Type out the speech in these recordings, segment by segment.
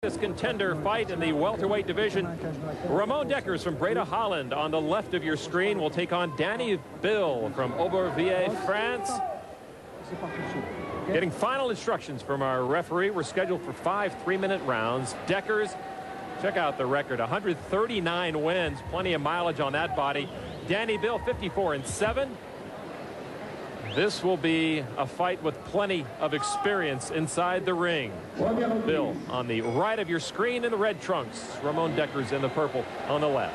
This contender fight in the welterweight division. Ramon Dekkers from Breda, Holland on the left of your screen will take on Danny Bill from Aubervilliers, France. Getting final instructions from our referee. We're scheduled for 5 3-minute rounds. Dekkers, check out the record, 139 wins, plenty of mileage on that body. Danny Bill, 54-7. This will be a fight with plenty of experience inside the ring. Bill on the right of your screen in the red trunks. Ramon Dekkers in the purple on the left.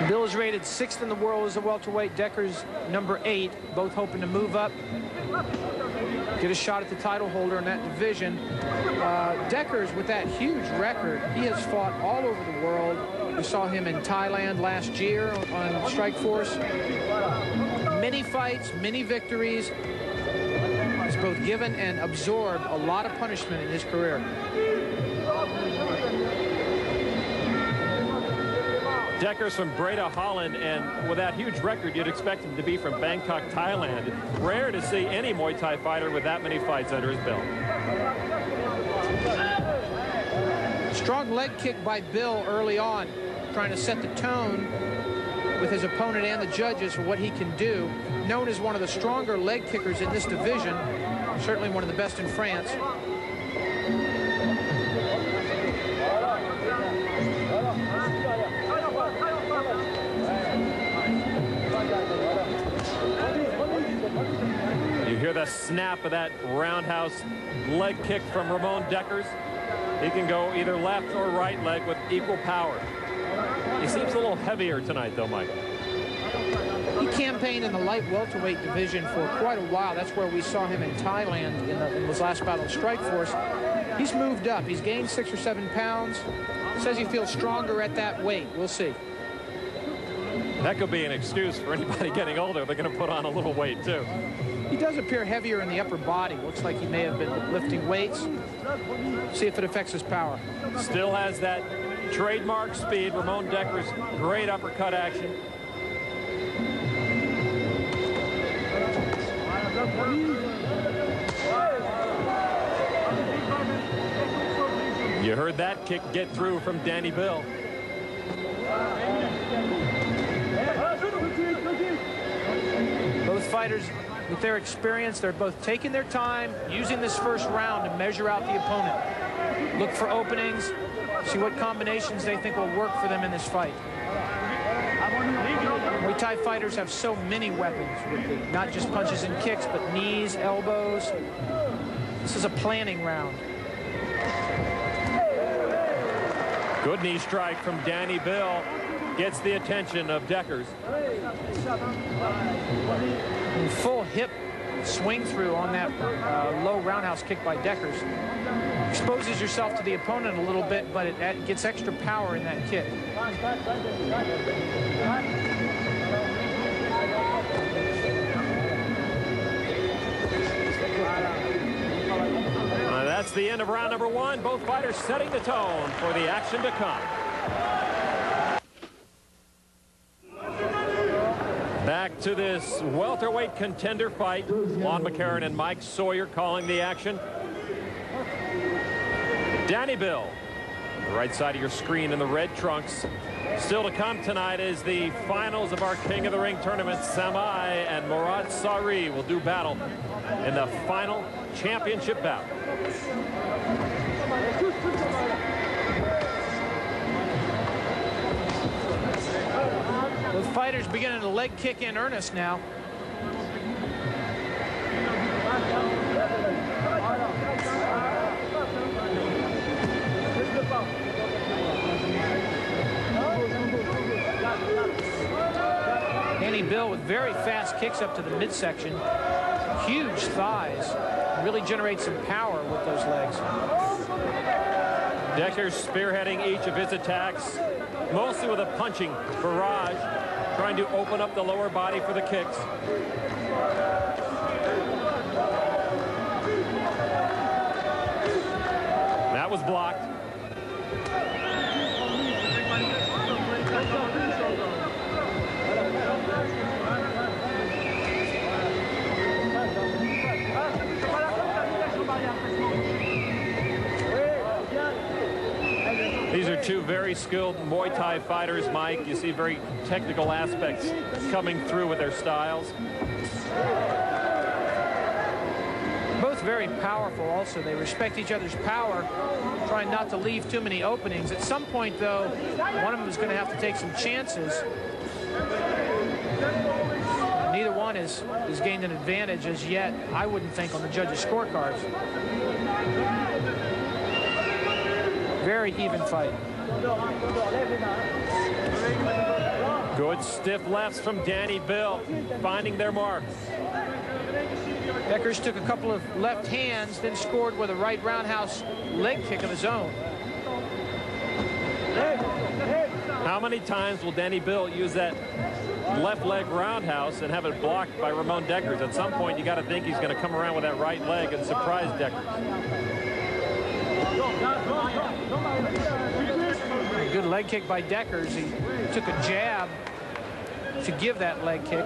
Bill is rated 6th in the world as a welterweight. Dekkers number 8, both hoping to move up, get a shot at the title holder in that division. Dekkers, with that huge record, he has fought all over the world. We saw him in Thailand last year on Strikeforce. Many fights, many victories. He's both given and absorbed a lot of punishment in his career. Dekkers from Breda, Holland, and with that huge record, you'd expect him to be from Bangkok, Thailand. Rare to see any Muay Thai fighter with that many fights under his belt. Strong leg kick by Bill early on, trying to set the tone with his opponent and the judges for what he can do. Known as one of the stronger leg kickers in this division, certainly one of the best in France. You hear the snap of that roundhouse leg kick from Ramon Dekkers. He can go either left or right leg with equal power. He seems a little heavier tonight, though, Mike. He campaigned in the light welterweight division for quite a while. That's where we saw him in Thailand in his last battle in Strikeforce. He's moved up. He's gained 6 or 7 pounds. Says he feels stronger at that weight. We'll see. That could be an excuse for anybody getting older. They're going to put on a little weight, too. He does appear heavier in the upper body. Looks like he may have been lifting weights. See if it affects his power. Still has that trademark speed. Ramon Dekkers, great uppercut action. You heard that kick get through from Danny Bill. Both fighters, with their experience, they're both taking their time, using this first round to measure out the opponent. Look for openings, see what combinations they think will work for them in this fight. Muay Thai fighters have so many weapons, not just punches and kicks, but knees, elbows. This is a planning round. Good knee strike from Danny Bill. Gets the attention of Dekkers. Full hip swing through on that low roundhouse kick by Dekkers. Exposes yourself to the opponent a little bit, but it gets extra power in that kick. That's the end of round number 1. Both fighters setting the tone for the action to come. Back to this welterweight contender fight. Juan McCarron and Mike Sawyer calling the action. Danny Bill, the right side of your screen in the red trunks. Still to come tonight is the finals of our King of the Ring tournament. MUAI and Murat Sari will do battle in the final championship bout. Both fighters beginning to leg kick in earnest now. Danny Bill with very fast kicks up to the midsection. Huge thighs. Really generates some power with those legs. Dekkers spearheading each of his attacks, mostly with a punching barrage, trying to open up the lower body for the kicks. That was blocked. These are two very skilled Muay Thai fighters, Mike. You see very technical aspects coming through with their styles. Both very powerful also. They respect each other's power, trying not to leave too many openings. At some point, though, one of them is going to have to take some chances. Neither one has gained an advantage as yet, I wouldn't think, on the judges' scorecards. Very even fight. Good stiff lefts from Danny Bill, finding their marks. Dekkers took a couple of left hands, then scored with a right roundhouse leg kick of his own. How many times will Danny Bill use that left leg roundhouse and have it blocked by Ramon Dekkers? At some point, you got to think he's going to come around with that right leg and surprise Dekkers. Good leg kick by Dekkers. He took a jab to give that leg kick.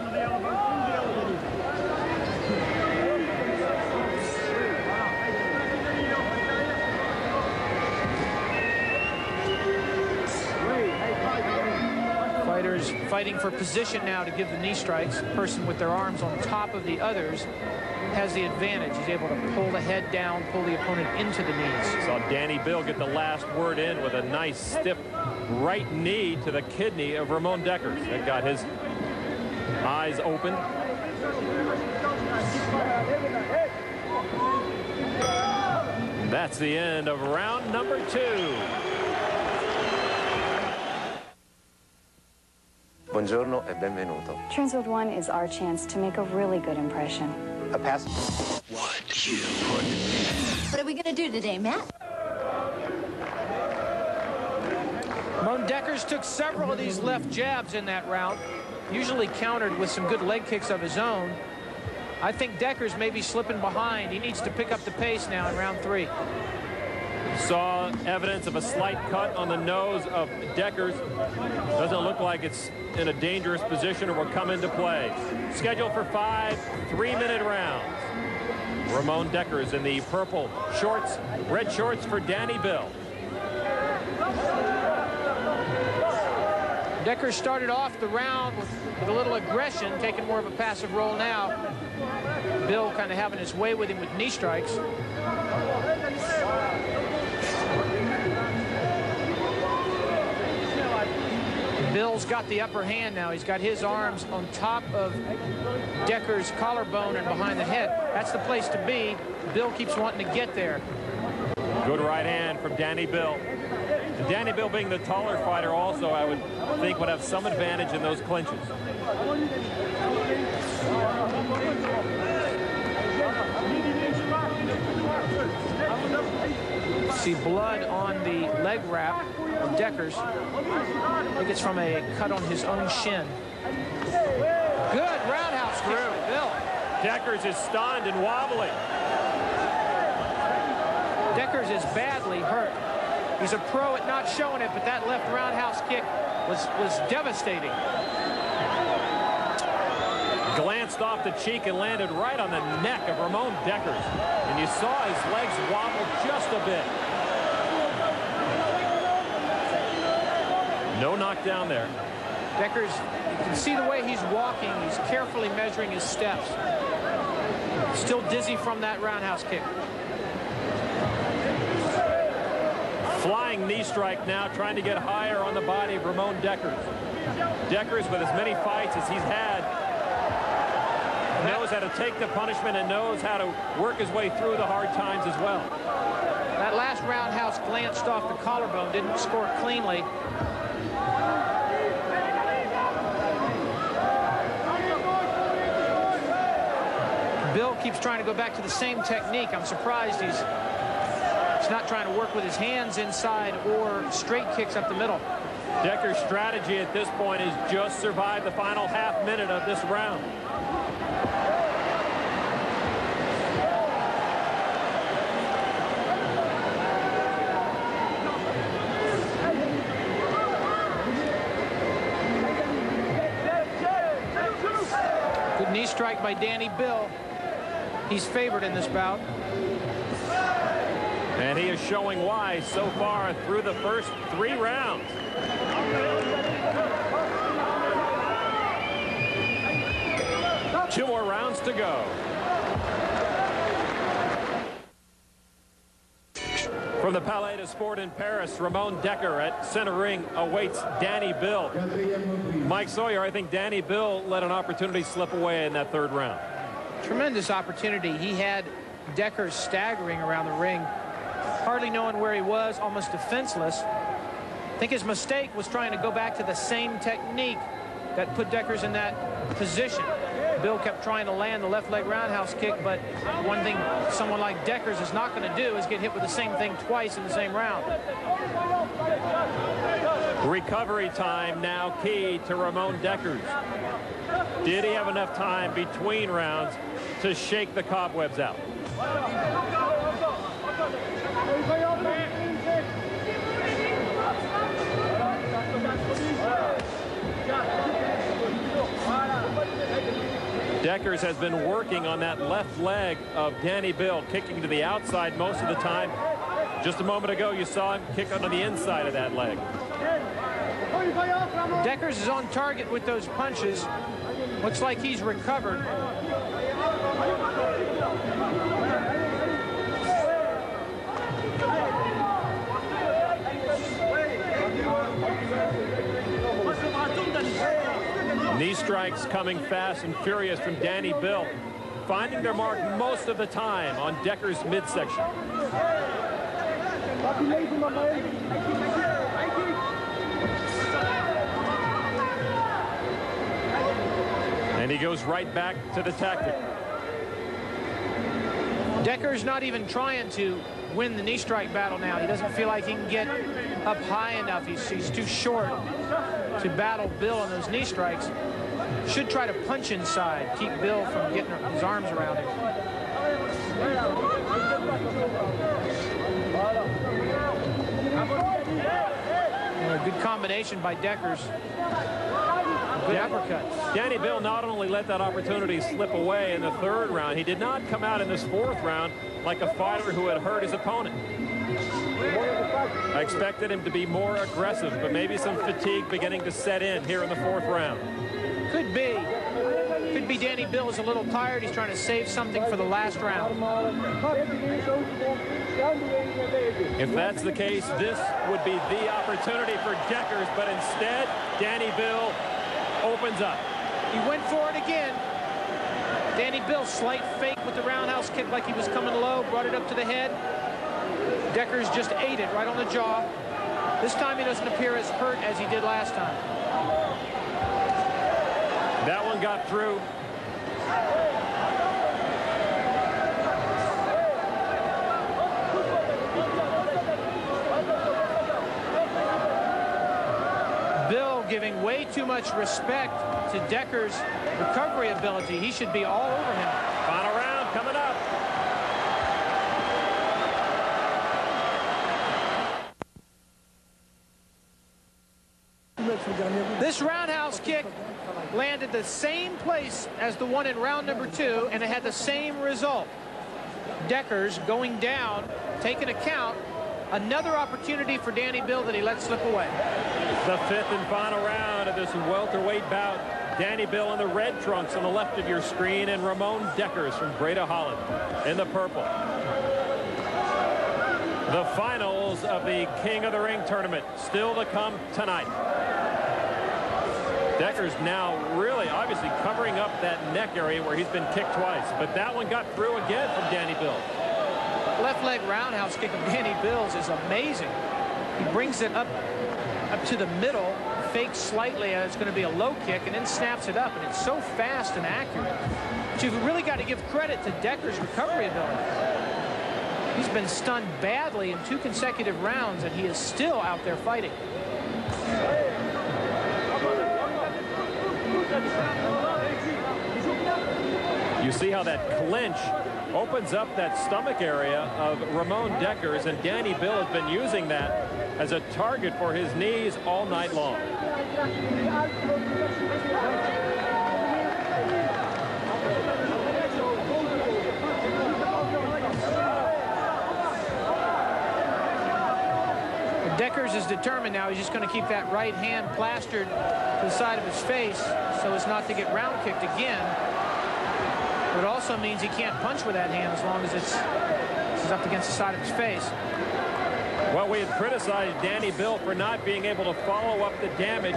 Fighters fighting for position now to give the knee strikes. The person with their arms on top of the others has the advantage. He's able to pull the head down, pull the opponent into the knees. Saw Danny Bill get the last word in with a nice stiff right knee to the kidney of Ramon Dekkers. That got his eyes open. That's the end of round number 2. Buongiorno e benvenuto. Turns with one is our chance to make a really good impression. A pass. What are we going to do today, Matt? Ramon Dekkers took several of these left jabs in that round, usually countered with some good leg kicks of his own. I think Dekkers may be slipping behind. He needs to pick up the pace now in round 3. Saw evidence of a slight cut on the nose of Dekkers. Doesn't look like it's in a dangerous position or will come into play. Scheduled for 5 3-minute rounds. Ramon Dekkers in the purple shorts, red shorts for Danny Bill. Dekkers started off the round with a little aggression, taking more of a passive role now. Bill kind of having his way with him with knee strikes. Bill's got the upper hand now. He's got his arms on top of Dekkers' collarbone and behind the head. That's the place to be. Bill keeps wanting to get there. Good right hand from Danny Bill. And Danny Bill, being the taller fighter, also, I would think, would have some advantage in those clinches. See blood on the leg wrap of Dekkers. I think it's from a cut on his own shin. Good roundhouse kick by Bill. Dekkers is stunned and wobbly. Dekkers is badly hurt. He's a pro at not showing it, but that left roundhouse kick was devastating. Glanced off the cheek and landed right on the neck of Ramon Dekkers. And you saw his legs wobble just a bit. No knockdown there. Dekkers, you can see the way he's walking. He's carefully measuring his steps. Still dizzy from that roundhouse kick. Flying knee strike now, trying to get higher on the body of Ramon Dekkers. Dekkers, with as many fights as he's had, knows how to take the punishment and knows how to work his way through the hard times as well. That last roundhouse glanced off the collarbone, didn't score cleanly. Bill keeps trying to go back to the same technique. I'm surprised he's not trying to work with his hands inside or straight kicks up the middle. Dekkers' strategy at this point is just survive the final half minute of this round. Good knee strike by Danny Bill. He's favored in this bout. And And he is showing why so far through the first 3 rounds. Two more rounds to go. From the Palais de Sport in Paris, Ramon Dekker at center ring awaits Danny Bill. Mike Sawyer, I think Danny Bill let an opportunity slip away in that 3rd round. Tremendous opportunity. He had Dekkers staggering around the ring, hardly knowing where he was, almost defenseless. I think his mistake was trying to go back to the same technique that put Dekkers in that position. Bill kept trying to land the left leg roundhouse kick, but one thing someone like Dekkers is not going to do is get hit with the same thing twice in the same round. Recovery time now key to Ramon Dekkers. Did he have enough time between rounds to shake the cobwebs out? Dekkers has been working on that left leg of Danny Bill, kicking to the outside most of the time. Just a moment ago, you saw him kick on the inside of that leg. Dekkers is on target with those punches. Looks like he's recovered. Knee strikes coming fast and furious from Danny Bill, finding their mark most of the time on Dekkers' midsection. And he goes right back to the tactic. Dekkers not even trying to win the knee strike battle now. He doesn't feel like he can get up high enough. He's too short to battle Bill on those knee strikes. Should try to punch inside, keep Bill from getting his arms around him. And a good combination by Dekkers. Good uppercut. Danny Bill not only let that opportunity slip away in the 3rd round, he did not come out in this 4th round like a fighter who had hurt his opponent. I expected him to be more aggressive, but maybe some fatigue beginning to set in here in the 4th round. Could be. Could be Danny Bill is a little tired. He's trying to save something for the last round. If that's the case, this would be the opportunity for Dekkers, but instead, Danny Bill opens up. He went for it again. Danny Bill, slight fake with the roundhouse kick like he was coming low, brought it up to the head. Dekkers just ate it right on the jaw. This time he doesn't appear as hurt as he did last time. That one got through. Bill giving way too much respect to Dekkers' recovery ability. He should be all over him. Final round coming up. This roundhouse kick landed the same place as the one in round number 2, and it had the same result. Dekkers going down, taking a count. Another opportunity for Danny Bill that he let slip away. The 5th and final round of this welterweight bout. Danny Bill in the red trunks on the left of your screen, and Ramon Dekkers from Breda, Holland in the purple. The finals of the King of the Ring tournament still to come tonight. Dekkers now really obviously covering up that neck area where he's been kicked twice, but that one got through again from Danny Bill. Left leg roundhouse kick of Danny Bill's is amazing. He brings it up to the middle, fakes slightly, and it's going to be a low kick, and then snaps it up, and it's so fast and accurate. But you've really got to give credit to Dekkers' recovery ability. He's been stunned badly in 2 consecutive rounds, and he is still out there fighting. You see how that clinch opens up that stomach area of Ramon Dekkers, and Danny Bill has been using that as a target for his knees all night long. Dekkers is determined now. He's just going to keep that right hand plastered to the side of his face so as not to get round kicked again. But it also means he can't punch with that hand as long as it's up against the side of his face. Well, we had criticized Danny Bill for not being able to follow up the damage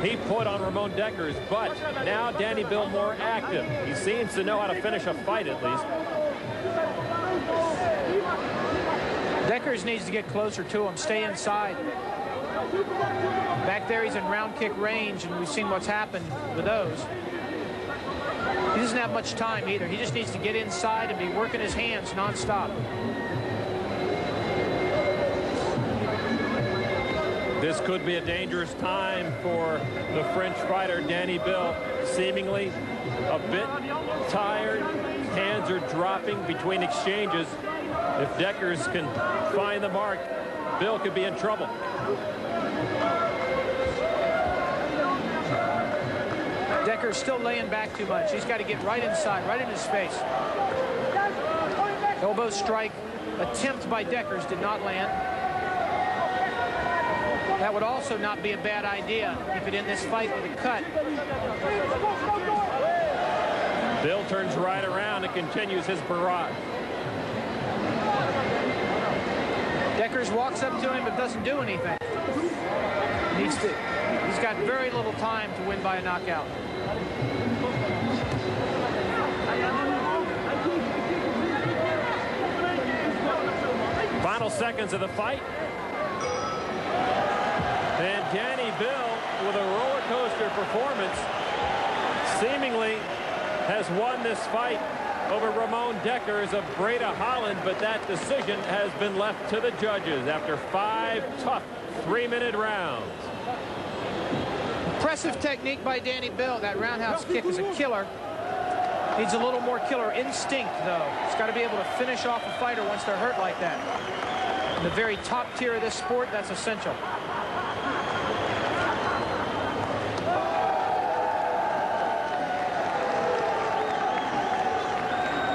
he put on Ramon Dekkers, but now Danny Bill more active. He seems to know how to finish a fight at least. Dekkers needs to get closer to him, stay inside. Back there he's in round kick range, and we've seen what's happened with those. He doesn't have much time either. He just needs to get inside and be working his hands nonstop. This could be a dangerous time for the French fighter Danny Bill. Seemingly a bit tired. Hands are dropping between exchanges. If Dekkers can find the mark, Bill could be in trouble. Dekkers still laying back too much. He's got to get right inside, right in his face. Elbow strike attempt by Dekkers did not land. That would also not be a bad idea if it in this fight with a cut. Bill turns right around and continues his barrage. Dekkers walks up to him but doesn't do anything. He's got very little time to win by a knockout. Final seconds of the fight. And Danny Bill, with a roller coaster performance, seemingly has won this fight over Ramon Dekkers of Breda, Holland, but that decision has been left to the judges after 5 tough 3-minute rounds. Impressive technique by Danny Bill. That roundhouse kick is a killer. Needs a little more killer instinct, though. He's got to be able to finish off a fighter once they're hurt like that. In the very top tier of this sport, that's essential.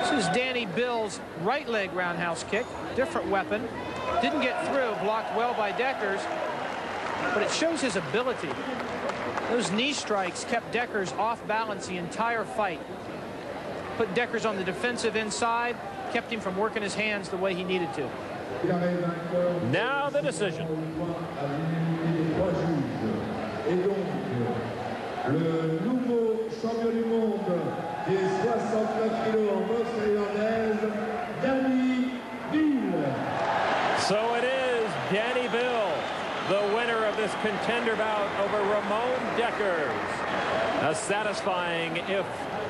This is Danny Bill's right leg roundhouse kick. Different weapon. Didn't get through. Blocked well by Dekkers. But it shows his ability. Those knee strikes kept Dekkers off balance the entire fight. Put Dekkers on the defensive inside. Kept him from working his hands the way he needed to. Now the decision. Le nouveau champion du monde des 69 kilos en boxe thaïlandaise, Danny Bill. So it is Danny Bill, the winner of this contender bout over Ramon Dekkers. A satisfying, if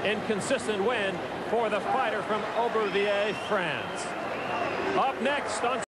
inconsistent, win for the fighter from Aubervilliers, France. Up next on